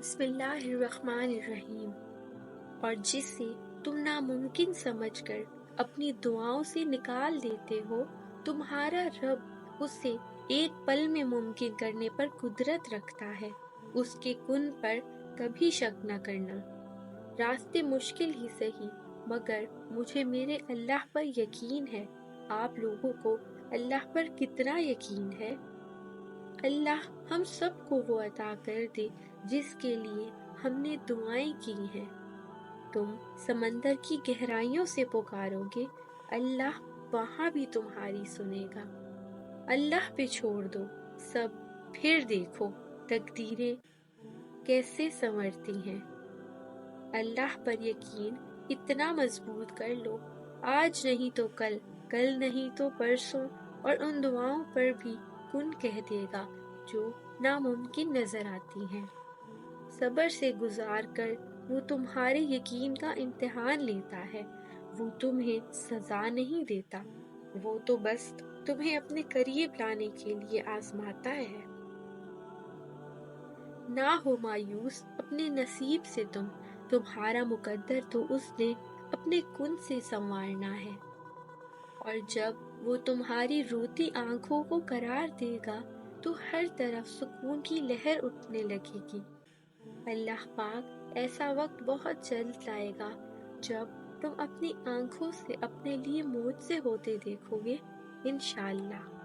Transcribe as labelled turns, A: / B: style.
A: بسم اللہ الرحمن الرحیم۔ اور جسے تم ناممکن سمجھ کر اپنی دعاؤں سے نکال دیتے ہو، تمہارا رب اسے ایک پل میں ممکن کرنے پر قدرت رکھتا ہے۔ اس کے کن پر کبھی شک نہ کرنا۔ راستے مشکل ہی سہی، مگر مجھے میرے اللہ پر یقین ہے۔ آپ لوگوں کو اللہ پر کتنا یقین ہے؟ اللہ ہم سب کو وہ عطا کر دے جس کے لیے ہم نے دعائیں کی ہیں۔ تم سمندر کی گہرائیوں سے پکارو گے، اللہ وہاں بھی تمہاری سنے گا۔ اللہ پہ چھوڑ دو سب، پھر دیکھو تقدیریں کیسے سنورتی ہیں۔ اللہ پر یقین اتنا مضبوط کر لو، آج نہیں تو کل، کل نہیں تو پرسوں، اور ان دعاؤں پر بھی کن کہہ دے گا جو ناممکن نظر آتی ہیں۔ صبر سے گزار کر وہ تمہارے یقین کا امتحان لیتا ہے۔ وہ تمہیں سزا نہیں دیتا، وہ تو بس تمہیں اپنے قریب لانے کے لیے آزماتا ہے۔ نہ ہو مایوس اپنے نصیب سے تمہارا مقدر تو اس نے اپنے کن سے سنوارنا ہے۔ اور جب وہ تمہاری روتی آنکھوں کو قرار دے گا تو ہر طرف سکون کی لہر اٹھنے لگے گی۔ اللہ پاک ایسا وقت بہت جلد لائے گا جب تم اپنی آنکھوں سے اپنے لیے موجزے ہوتے دیکھو گے، انشاءاللہ۔